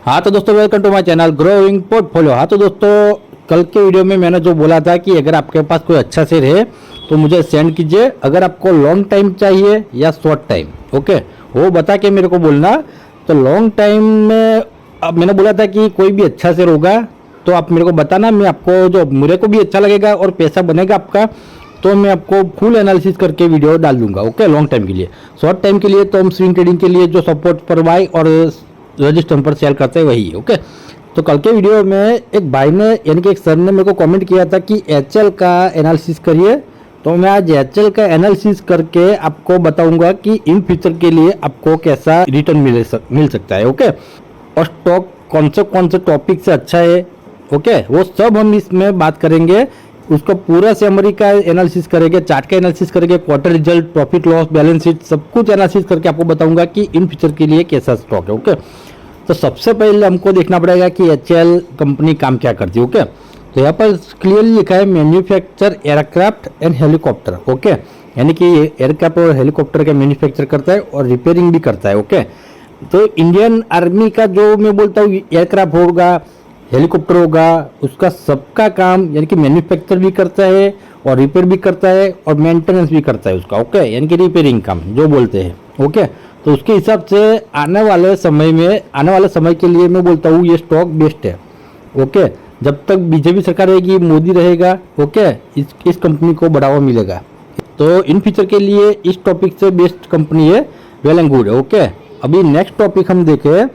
हाँ तो दोस्तों, welcome to my channel growing portfolio. हाँ तो दोस्तों, कल के वीडियो में मैंने जो बोला था कि अगर आपके पास कोई अच्छा शेयर है तो मुझे सेंड कीजिए, अगर आपको लॉन्ग टाइम चाहिए या शॉर्ट टाइम, ओके, वो बता के मेरे को बोलना। तो लॉन्ग टाइम में अब मैंने बोला था कि कोई भी अच्छा शेयर होगा तो आप मेरे को बताना, मैं आपको जो मेरे को भी अच्छा लगेगा और पैसा बनेगा आपका तो मैं आपको फुल एनालिसिस करके वीडियो डाल दूंगा, ओके। लॉन्ग टाइम के लिए, शॉर्ट टाइम के लिए तो हम स्विंग ट्रेडिंग के लिए जो सपोर्ट पर बाय और रजिस्टर पर सेल करते हैं वही, ओके। तो कल के वीडियो में एक भाई ने यानी कि एक सर ने मेरे को कमेंट किया था कि एचएल का एनालिसिस करिए, तो मैं आज एचएल का एनालिसिस करके आपको बताऊंगा कि इन फ्यूचर के लिए आपको कैसा रिटर्न मिल सकता है, ओके। और स्टॉक कौन से टॉपिक से अच्छा है, ओके, वो सब हम इसमें बात करेंगे। उसका पूरा समरी का एनालिसिस करेंगे, चार्ट का एनालिसिस करेंगे, quarter result, profit loss, balance sheet, सब कुछ एनालिसिस करके आपको बताऊंगा कि इन फ्यूचर के लिए कैसा स्टॉक है, ओके। तो सबसे पहले हमको देखना पड़ेगा कि एचएल कंपनी काम क्या करती है, ओके। तो यहाँ पर क्लियरली लिखा है manufacture aircraft and helicopter, okay, यानी कि एयरक्राफ्ट और हेलीकॉप्टर का मैन्युफैक्चर करता है और रिपेयरिंग भी करता है, ओके। तो इंडियन आर्मी का जो मैं बोलता हूँ एयरक्राफ्ट होगा, हेलीकॉप्टर होगा, उसका सबका काम यानी कि मैन्युफैक्चर भी करता है और रिपेयर भी करता है और मेंटेनेंस भी करता है उसका, ओके, यानी कि रिपेयरिंग काम जो बोलते हैं, ओके। तो उसके हिसाब से आने वाले समय के लिए मैं बोलता हूँ ये स्टॉक बेस्ट है, ओके। जब तक बीजेपी सरकार रहेगी, मोदी रहेगा, ओके, इस कंपनी को बढ़ावा मिलेगा। तो इन फ्यूचर के लिए इस टॉपिक से बेस्ट कंपनी है, वेल एंड गुड है, ओके। अभी नेक्स्ट टॉपिक हम देखें,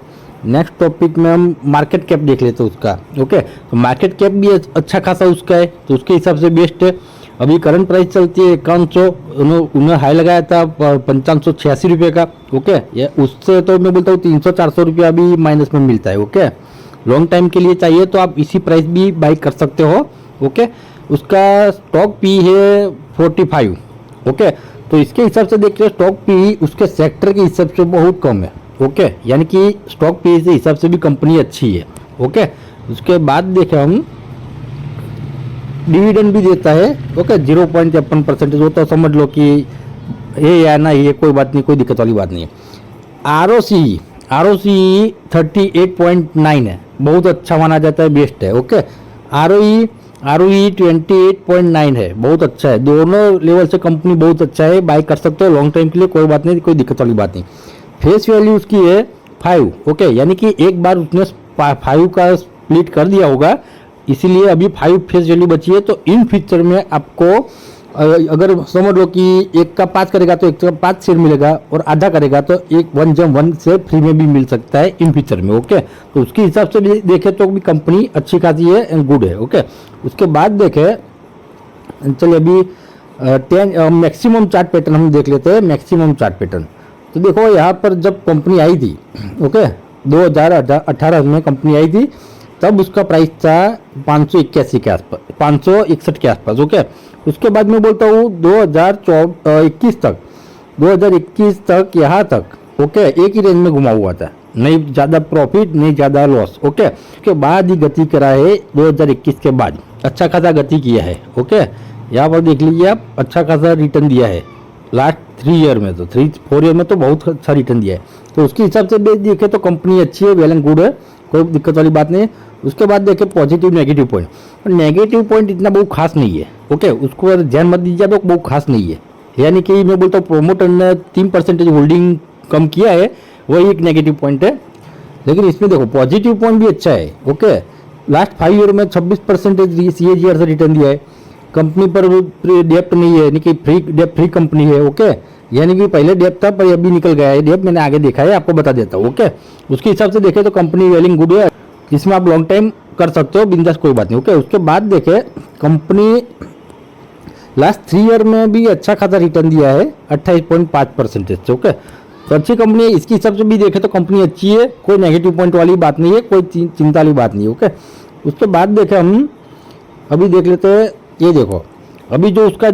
नेक्स्ट टॉपिक में हम मार्केट कैप देख लेते हैं उसका, ओके। तो मार्केट कैप भी अच्छा खासा उसका है, तो उसके हिसाब से बेस्ट है। अभी करंट प्राइस चलती है 5100, उन्होंने हाई लगाया था 5586 रुपये का, ओके। ये उससे तो मैं बोलता हूँ 300-400 रुपया अभी माइनस में मिलता है, ओके। लॉन्ग टाइम के लिए चाहिए तो आप इसी प्राइस भी बाई कर सकते हो, ओके। उसका स्टॉक पी है 45, ओके। तो इसके हिसाब से देखिए स्टॉक पी उसके सेक्टर के हिसाब से बहुत कम है, ओके, यानी कि स्टॉक पी के हिसाब से भी कंपनी अच्छी है, ओके। उसके बाद देखें हम डिविडेंड भी देता है, ओके, 0.53%, वो तो समझ लो कि ये या ना ये कोई बात नहीं, कोई दिक्कत वाली बात नहीं है। आरओसी 38.9 है, बहुत अच्छा माना जाता है, बेस्ट है, ओके। आरओई 28.9 है, बहुत अच्छा है, दोनों लेवल से कंपनी बहुत अच्छा है, बाय कर सकते हो लॉन्ग टाइम के लिए, कोई बात नहीं, कोई दिक्कत वाली बात नहीं। फेस वैल्यू उसकी है 5, ओके, यानी कि एक बार उसने 5 का स्प्लिट कर दिया होगा, इसीलिए अभी 5 फेस वैल्यू बची है। तो इन फ्यूचर में आपको अगर समझ लो कि एक का 5 करेगा तो एक का 5 शेयर मिलेगा और आधा करेगा तो एक 1 से फ्री में भी मिल सकता है इन फ्यूचर में, ओके। तो उसके हिसाब से देखें तो भी कंपनी अच्छी खासी है एंड गुड है, ओके। उसके बाद देखें, चलिए अभी मैक्सिमम चार्ट पैटर्न हम देख लेते हैं। मैक्सिमम चार्ट पैटर्न तो देखो यहाँ पर जब कंपनी आई थी, ओके, 2018 में कंपनी आई थी, तब उसका प्राइस था 581 के आसपास, 561 के आसपास, ओके। उसके बाद मैं बोलता हूँ 2021 तक यहाँ तक, ओके, एक ही रेंज में घुमा हुआ था, नहीं ज़्यादा प्रॉफिट नहीं ज़्यादा लॉस, ओके। उसके बाद ही गति करा है 2021 के बाद, अच्छा खासा गति किया है, ओके। यहाँ पर देख लीजिए आप, अच्छा खासा रिटर्न दिया है लास्ट 3 ईयर में, तो 3-4 ईयर में तो बहुत अच्छा रिटर्न दिया है। तो उसके हिसाब से देखे तो कंपनी अच्छी है, वेल एंड गुड है, कोई दिक्कत वाली बात नहीं है। उसके बाद देखें positive negative point, negative point इतना बहुत खास नहीं है, ओके, उसको ध्यान मत दीजिए, तो बहुत खास नहीं है, यानी कि मैं बोलता हूँ प्रोमोटर ने 3% होल्डिंग कम किया है, वही एक नेगेटिव पॉइंट है। लेकिन इसमें देखो पॉजिटिव पॉइंट भी अच्छा है, ओके। लास्ट 5 ईयर में 26% CAGR से रिटर्न दिया है, कंपनी पर डेप्ट नहीं है, यानी कि फ्री कंपनी है, ओके, यानी कि पहले डेप्ट था पर अभी निकल गया है डेप्ट, मैंने आगे देखा है, आपको बता देता हूँ, ओके। उसके हिसाब से देखें तो कंपनी वेलिंग गुड है, इसमें आप लॉन्ग टाइम कर सकते हो बिंदास, कोई बात नहीं, ओके। उसके बाद देखें कंपनी लास्ट 3 ईयर में भी अच्छा खासा रिटर्न दिया है 28.5% से, ओके। तो अच्छी कंपनी है, इसके हिसाब से भी देखें तो कंपनी अच्छी है, कोई नेगेटिव पॉइंट वाली बात नहीं है, कोई चिंता वाली बात नहीं है, ओके। उसके बाद देखें हम अभी देख लेते हैं, ये देखो अभी जो उसके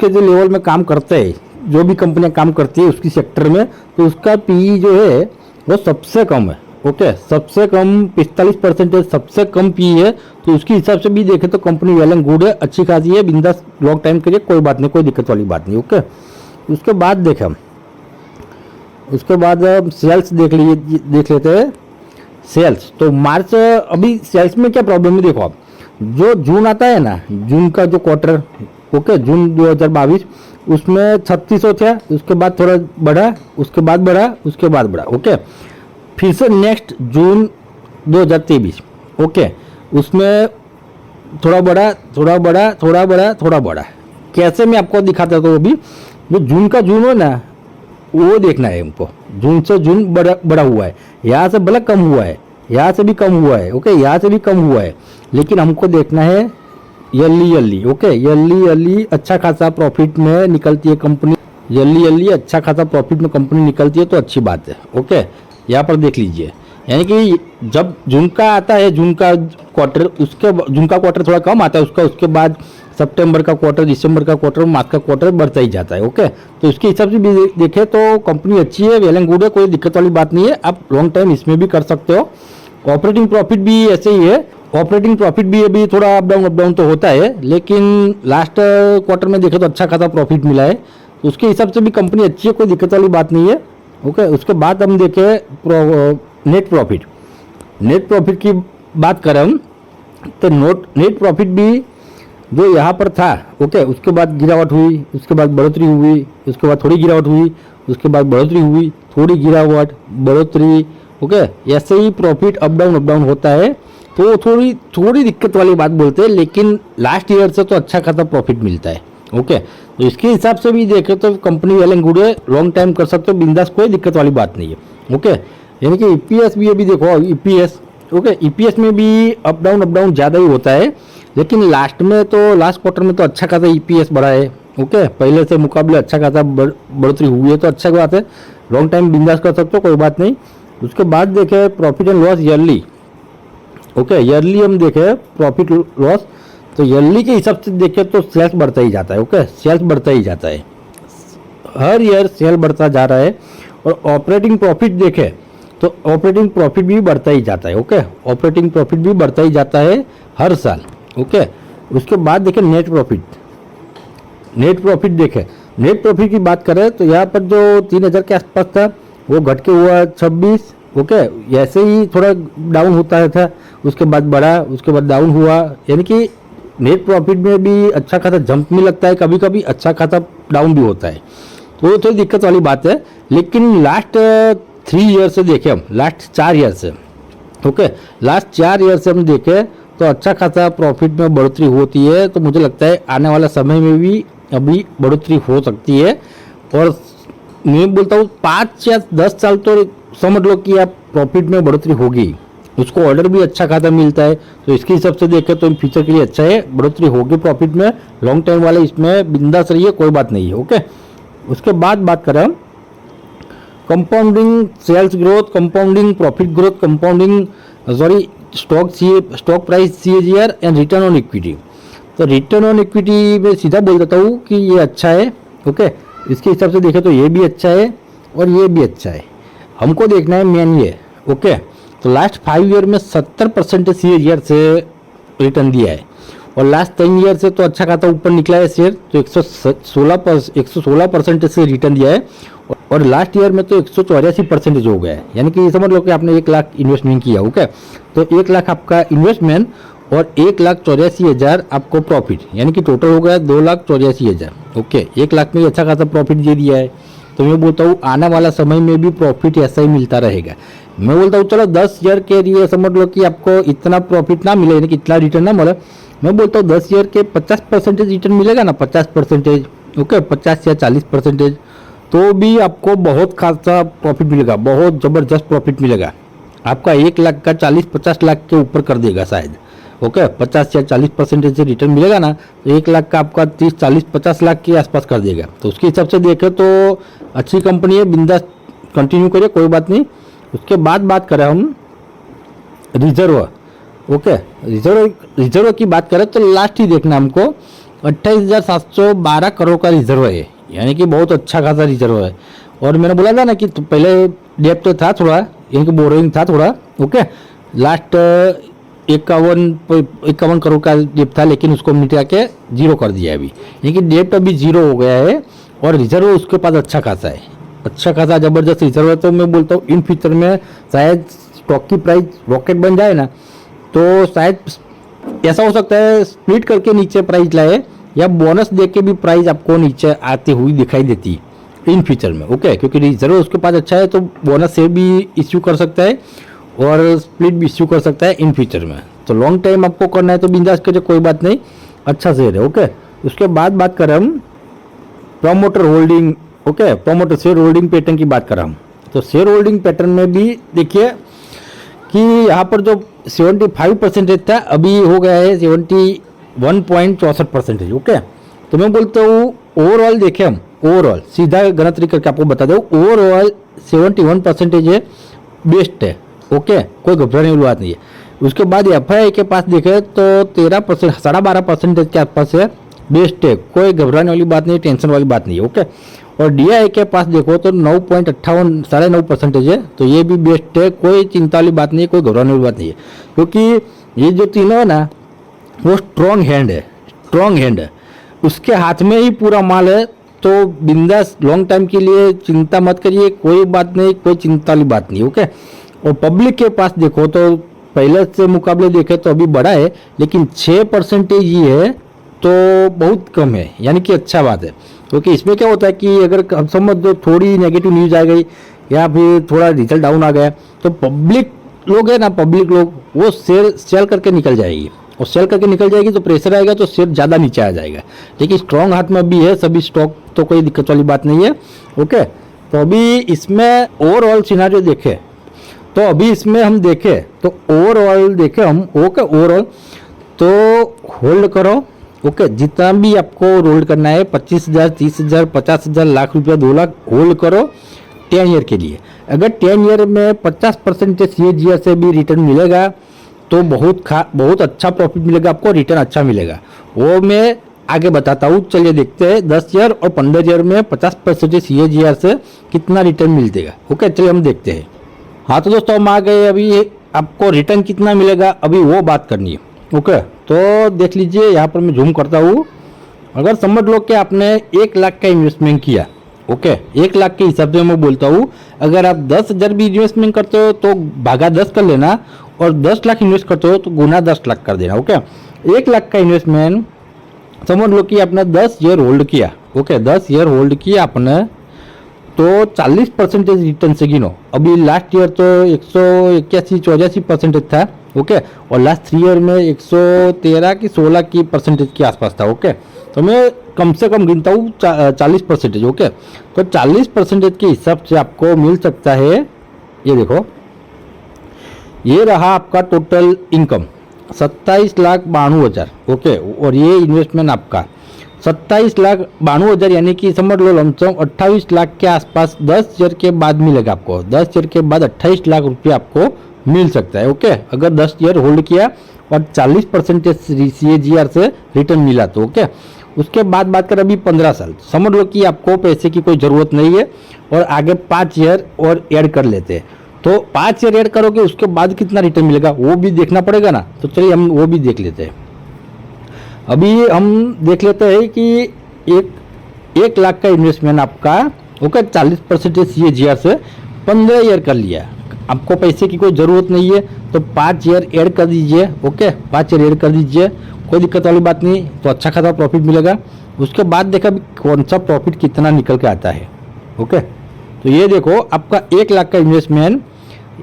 जो लेवल में काम करते हैं, जो भी कंपनियां काम करती है उसकी सेक्टर में, तो उसका पी जो है वो सबसे कम है, ओके, सबसे कम 45% सबसे कम पी है। तो उसके हिसाब से भी देखें तो कंपनी वेल एंड गुड है, अच्छी खासी है, बिंदास लॉन्ग टाइम के लिए, कोई बात नहीं, कोई दिक्कत वाली बात नहीं, ओके। उसके बाद देखें हम, उसके बाद सेल्स देख लेते हैं। सेल्स, तो मार्च अभी सेल्स में क्या प्रॉब्लम है देखो आप, जो जून आता है ना, जून का जो क्वार्टर, ओके, जून 2022, उसमें 3600 था, उसके बाद थोड़ा बढ़ा, उसके बाद बढ़ा, उसके बाद बढ़ा, ओके। फिर से नेक्स्ट जून 2023, ओके, उसमें थोड़ा बढ़ा, थोड़ा बढ़ा, थोड़ा बढ़ा, थोड़ा बढ़ा। कैसे मैं आपको दिखाता था, वो भी जो जून का जून हो ना, वो देखना है हमको, जून से जून बड़ा हुआ है, यहाँ से भले कम हुआ है, यहाँ से भी कम हुआ है, ओके, यहाँ से भी कम हुआ है, लेकिन हमको देखना है ईयरली, ओके, ईयरली अच्छा खासा प्रॉफिट में निकलती है कंपनी, ईयरली अच्छा खासा प्रॉफिट में कंपनी निकलती है तो अच्छी बात है, ओके। यहाँ पर देख लीजिए, यानी कि जब जून का आता है, जून का क्वार्टर, उसके जून का क्वार्टर थोड़ा कम आता है उसका, उसके बाद सितंबर का क्वार्टर, दिसंबर का क्वार्टर, मार्च का क्वार्टर बढ़ता ही जाता है, ओके। तो इसके हिसाब से भी देखें तो कंपनी अच्छी है, वेल एंड गुड है, कोई दिक्कत वाली बात नहीं है, आप लॉन्ग टाइम इसमें भी कर सकते हो। ऑपरेटिंग प्रॉफिट भी ऐसे ही है, ऑपरेटिंग प्रॉफिट भी अभी थोड़ा अप डाउन तो होता है, लेकिन लास्ट क्वार्टर में देखें तो अच्छा खासा प्रॉफिट मिला है, उसके हिसाब से भी कंपनी अच्छी है, कोई दिक्कत वाली बात नहीं है, ओके। उसके बाद हम देखें नेट प्रॉफिट की बात करें हम, तो नेट प्रॉफिट भी जो यहाँ पर था, ओके, उसके बाद गिरावट हुई, उसके बाद बढ़ोतरी हुई, उसके बाद थोड़ी गिरावट हुई, उसके बाद बढ़ोतरी हुई, थोड़ी गिरावट, बढ़ोतरी, ओके। ऐसे ही प्रॉफिट अप डाउन होता है, तो थोड़ी दिक्कत वाली बात बोलते हैं, लेकिन लास्ट ईयर से तो अच्छा खासा प्रॉफिट मिलता है, ओके। तो इसके हिसाब से भी देखें तो कंपनी वेल एंड गुड है, लॉन्ग टाइम कर सकते हो बिंदास, कोई दिक्कत वाली बात नहीं है, ओके। यानी कि ईपीएस भी अभी देखो, ईपीएस, ओके, ईपीएस में भी अप डाउन ज़्यादा ही होता है, लेकिन लास्ट क्वार्टर में तो अच्छा खासा ईपीएस बढ़ा है, ओके, पहले से मुकाबले अच्छा खासा बढ़ोतरी हुई है, तो अच्छा बात है, लॉन्ग टाइम बिंदास कर सकते हो, कोई बात नहीं। उसके बाद देखें profit and loss yearly, okay, yearly हम देखें प्रॉफिट लॉस, तो ईयरली के हिसाब से देखें तो सेल्स बढ़ता ही जाता है, ओके, सेल्स बढ़ता ही जाता है, हर ईयर सेल बढ़ता जा रहा है। और ऑपरेटिंग प्रॉफिट देखें तो ऑपरेटिंग प्रॉफिट भी बढ़ता ही जाता है, ओके, ऑपरेटिंग प्रॉफिट भी बढ़ता ही जाता है हर साल, ओके। उसके बाद देखें नेट प्रॉफिट देखें, नेट प्रॉफिट की बात करें तो यहाँ पर जो 3000 के आसपास था, वो घट के हुआ 26, ओके, ऐसे ही थोड़ा डाउन होता था, उसके बाद बढ़ा, उसके बाद डाउन हुआ, यानी कि नेट प्रॉफिट में भी अच्छा खासा जंप में लगता है, कभी कभी अच्छा खासा डाउन भी होता है, तो थोड़ी दिक्कत वाली बात है। लेकिन लास्ट 3 ईयर से देखें हम, लास्ट 4 ईयर से, ओके, लास्ट 4 ईयर से हम देखें तो अच्छा खासा प्रॉफिट में बढ़ोतरी होती है, तो मुझे लगता है आने वाला समय में भी अभी बढ़ोतरी हो सकती है। और मैं बोलता हूँ 5 या 10 साल तो समझ लो कि आप प्रॉफिट में बढ़ोतरी होगी, उसको ऑर्डर भी अच्छा खासा मिलता है, तो इसके हिसाब से देखें तो फ्यूचर के लिए अच्छा है, बढ़ोतरी होगी प्रॉफिट में, लॉन्ग टाइम वाले इसमें बिंदास रहिए, कोई बात नहीं है, ओके। उसके बाद बात करें हम compounding sales growth, compounding profit growth, compounding stock price CAGR and return on equity. तो रिटर्न ऑन इक्विटी में सीधा बोल देता हूँ कि ये अच्छा है, ओके, इसके हिसाब से देखें तो ये भी अच्छा है और ये भी अच्छा है, हमको देखना है मेन ये, ओके। तो लास्ट 5 ईयर में 70% CAGR से रिटर्न दिया है, और लास्ट 10 ईयर से तो अच्छा खासा ऊपर निकला है शेयर, तो 116% से रिटर्न दिया है, और लास्ट ईयर में तो 184% हो गया है, यानी कि समझ लो कि आपने 1 लाख इन्वेस्टमेंट किया, ओके, तो 1 लाख आपका इन्वेस्टमेंट और 1,84,000 आपको प्रॉफिट, यानी कि टोटल हो गया 2,84,000, ओके। 1 लाख में अच्छा खासा प्रॉफिट दे दिया है, तो मैं बोलता हूँ आने वाला समय में भी प्रॉफिट ऐसा ही मिलता रहेगा। मैं बोलता हूँ चलो 10 ईयर के लिए समझ लो कि आपको इतना प्रॉफिट ना मिले, यानी कि इतना रिटर्न ना मिले, मैं बोलता हूँ 10 ईयर के 50% रिटर्न मिलेगा ना, 50%, ओके, 50 या 40%, तो भी आपको बहुत खासा प्रॉफिट मिलेगा, बहुत ज़बरदस्त प्रॉफिट मिलेगा, आपका 1 लाख का 40-50 लाख के ऊपर कर देगा शायद, ओके। 50 या 40% से रिटर्न मिलेगा ना, तो 1 लाख का आपका 30-40-50 लाख के आसपास कर देगा, तो उसके हिसाब से देखें तो अच्छी कंपनी है, बिंदास कंटिन्यू करिए, कोई बात नहीं। उसके बाद बात करें हम रिजर्व, ओके, रिजर्व की बात करें तो लास्ट ही देखना हमको 28,712 करोड़ का रिजर्व है, यानी कि बहुत अच्छा खासा रिजर्व है। और मैंने बोला था ना कि तो पहले डेप्ट था थोड़ा, यानी कि बोरोइंग था थोड़ा, ओके, लास्ट 51 करोड़ का डेप्ट था, लेकिन उसको मिटा के 0 कर दिया अभी, यानी कि डेप्ट अभी 0 हो गया है, और रिजर्व उसके पास अच्छा खासा है, अच्छा खासा ज़बरदस्त रिजर्व है। तो मैं बोलता हूँ इन फ्यूचर में शायद स्टॉक की प्राइस रॉकेट बन जाए ना, तो शायद ऐसा हो सकता है स्प्लिट करके नीचे प्राइस लाए, या बोनस दे के भी प्राइस आपको नीचे आती हुई दिखाई देती है इन फ्यूचर में। ओके, क्योंकि रिजर्व उसके पास अच्छा है तो बोनस से भी इश्यू कर सकता है और स्प्लिट भी इश्यू कर सकता है इन फ्यूचर में। तो लॉन्ग टाइम आपको करना है तो बिंदास करिए, कोई बात नहीं, अच्छा शेयर है। ओके, उसके बाद बात करें हम promoter holding. Okay, promoter share holding pattern की बात करें हम, तो शेयर होल्डिंग पैटर्न में भी देखिए कि यहाँ पर जो 75% था अभी हो गया है 71.64%। ओके, तो मैं बोलता हूँ ओवरऑल देखें हम, ओवरऑल सीधा गणतरी करके आपको बता दूँ, ओवरऑल 71% है, बेस्ट है। ओके, कोई घबराने वाली बात नहीं है। उसके बाद FII के पास देखें तो 13%, 12.5% के आसपास है, बेस्ट है, कोई घबराने वाली बात नहीं, टेंशन वाली बात नहीं है। ओके, और DII के पास देखो तो 9.58, 9.5% है, तो ये भी बेस्ट है, कोई चिंता वाली बात नहीं है, कोई घबराने वाली बात नहीं है, क्योंकि ये जो तीनों है ना वो स्ट्रॉन्ग हैंड है, स्ट्रॉन्ग हैंड है, उसके हाथ में ही पूरा माल है। तो बिंदास लॉन्ग टाइम के लिए चिंता मत करिए, कोई बात नहीं, कोई चिंता वाली बात नहीं। ओके, और पब्लिक के पास देखो तो पहले से मुकाबले देखें तो अभी बड़ा है, लेकिन 6% ही है, तो बहुत कम है, यानी कि अच्छा बात है। क्योंकि इसमें क्या होता है कि अगर हम समझ दो थोड़ी नेगेटिव न्यूज़ आ गई या फिर थोड़ा रिजल्ट डाउन आ गया, तो पब्लिक लोग है ना, पब्लिक लोग वो सेल करके निकल जाएगी, और सेल करके निकल जाएगी तो प्रेशर आएगा तो शेयर ज़्यादा नीचे आ जाएगा। लेकिन स्ट्रॉन्ग हाथ में भी है सभी स्टॉक, तो कोई दिक्कत वाली बात नहीं है। ओके, तो अभी इसमें ओवरऑल सिनारियो देखें, तो अभी इसमें हम देखें तो ओवरऑल देखें हम, ओके, ओवरऑल तो होल्ड करो। ओके, जितना भी आपको होल्ड करना है 25,000, 30,000, 50,000, लाख रुपया, 2 लाख होल्ड करो 10 ईयर के लिए। अगर 10 ईयर में 50% CAGR से भी रिटर्न मिलेगा तो बहुत अच्छा प्रॉफिट मिलेगा आपको, रिटर्न अच्छा मिलेगा, वो मैं आगे बताता हूँ। चलिए देखते हैं 10 ईयर और 15 ईयर में 50% CAGR से कितना रिटर्न मिलेगा। ओके, चलिए हम देखते हैं। हाँ तो दोस्तों हम आ गए, अभी आपको रिटर्न कितना मिलेगा अभी वो बात करनी है। ओके, तो देख लीजिए, यहाँ पर मैं जूम करता हूँ। अगर समझ लो कि आपने 1 लाख का इन्वेस्टमेंट किया, ओके, 1 लाख के हिसाब से मैं बोलता हूँ, अगर आप 10,000 भी इन्वेस्टमेंट करते हो तो भागा 10 कर लेना, और 10 लाख इन्वेस्ट करते हो तो गुना 10 लाख कर देना। ओके, 1 लाख का इन्वेस्टमेंट समझ लो कि आपने 10 ईयर होल्ड किया। ओके, 10 ईयर होल्ड किया आपने, तो 40% रिटर्न से गिनो। अभी लास्ट ईयर तो 181-84% था। ओके, और लास्ट 3 ईयर में 113 की 16 की परसेंटेज के आसपास था। ओके, तो मैं कम से कम गिनता हूँ 40%। ओके, तो 40% के हिसाब से आपको मिल सकता है, ये देखो, ये रहा आपका टोटल इनकम 27,92,000। ओके, और ये इन्वेस्टमेंट आपका 27,92,000, यानी कि समझ लो लमसम 28 लाख के आसपास 10 ईयर के बाद मिलेगा आपको। 10 ईयर के बाद 28 लाख रुपये आपको मिल सकता है। ओके, अगर 10 ईयर होल्ड किया और 40% CAGR से रिटर्न मिला तो। ओके, उसके बाद बात करें अभी 15 साल, समझ लो कि आपको पैसे की कोई ज़रूरत नहीं है और आगे 5 ईयर और ऐड कर लेते हैं, तो 5 ईयर ऐड करोगे उसके बाद कितना रिटर्न मिलेगा वो भी देखना पड़ेगा ना। तो चलिए हम वो भी देख लेते हैं। अभी हम देख लेते हैं कि 1 लाख का इन्वेस्टमेंट आपका, ओके, 40% CAGR से 15 ईयर कर लिया, आपको पैसे की कोई ज़रूरत नहीं है, तो 5 ईयर ऐड कर दीजिए। ओके, 5 ईयर ऐड कर दीजिए, कोई दिक्कत वाली बात नहीं, तो अच्छा खासा प्रॉफिट मिलेगा। उसके बाद देखा कौन सा प्रॉफिट कितना निकल के आता है। ओके, तो ये देखो आपका 1 लाख का इन्वेस्टमेंट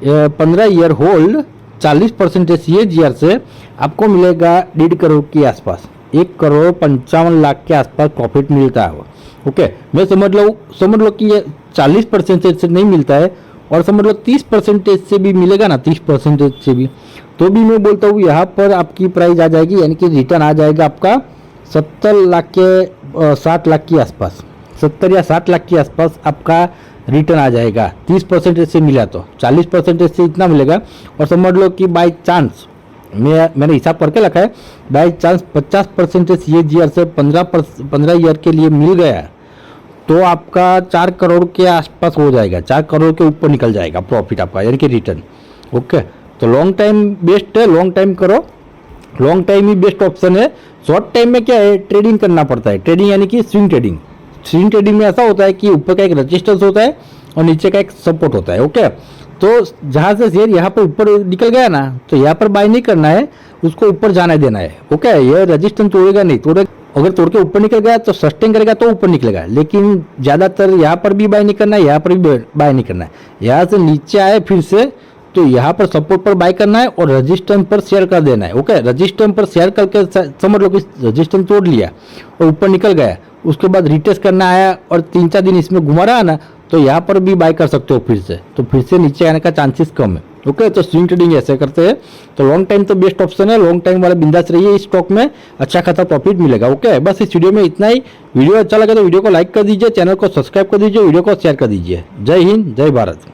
15 ईयर होल्ड 40% CAGR से आपको मिलेगा 1.5 करोड़ के आसपास, 1,55,00,000 के आसपास प्रॉफिट मिलता है। ओके, मैं समझ लो कि ये 40% से नहीं मिलता है, और समझ लो 30% से भी मिलेगा ना, 30% से भी, तो भी मैं बोलता हूँ यहाँ पर आपकी प्राइस आ जाएगी, यानी कि रिटर्न आ जाएगा आपका 70 लाख के 60 लाख के आसपास, 70 या 60 लाख के आसपास आपका रिटर्न आ जाएगा। 30% से मिला तो 40% से इतना मिलेगा। और समझ लो कि बाई चांस, मैंने हिसाब करके रखा है, बाई चांस 50% CAGR से 15 ईयर के लिए मिल गया, तो आपका 4 करोड़ के आसपास हो जाएगा, 4 करोड़ के ऊपर निकल जाएगा प्रॉफिट आपका, यानी कि रिटर्न। ओके, तो लॉन्ग टाइम बेस्ट है, लॉन्ग टाइम करो, लॉन्ग टाइम ही बेस्ट ऑप्शन है। शॉर्ट टाइम में क्या है, ट्रेडिंग करना पड़ता है, ट्रेडिंग यानी कि स्विंग ट्रेडिंग। स्विंग ट्रेडिंग में ऐसा होता है कि ऊपर का एक रेजिस्टेंस होता है और नीचे का एक सपोर्ट होता है। ओके, तो जहाँ से शेयर यहाँ पर ऊपर निकल गया ना, तो यहाँ पर बाय नहीं करना है, उसको ऊपर जाने देना है। ओके, ये रजिस्टेंस तोड़ेगा नहीं, अगर तोड़ के ऊपर निकल गया तो सस्टेन करेगा तो ऊपर निकलेगा, लेकिन ज़्यादातर यहाँ पर भी बाय नहीं करना है, यहाँ पर भी बाय नहीं करना है। यहाँ से नीचे आए फिर से, तो यहाँ पर सपोर्ट पर बाय करना है और रजिस्टेंस पर शेयर कर देना है। ओके, रजिस्टेंस पर शेयर करके समझ लो कि रजिस्टेंस तोड़ लिया और ऊपर निकल गया, उसके बाद रिटेस्ट करना आया और 3-4 दिन इसमें घुमा रहा ना, तो यहाँ पर भी बाय कर सकते हो फिर से, तो फिर से नीचे आने का चांसेस कम है। ओके, तो स्विंग ट्रेडिंग ऐसे करते हैं। तो लॉन्ग टाइम तो बेस्ट ऑप्शन है, लॉन्ग टाइम वाला बिंदास रहिए, इस स्टॉक में अच्छा खासा प्रॉफिट मिलेगा। ओके, बस इस वीडियो में इतना ही। वीडियो अच्छा लगे तो वीडियो को लाइक कर दीजिए, चैनल को सब्सक्राइब कर दीजिए, वीडियो को शेयर कर दीजिए। जय हिंद, जय भारत।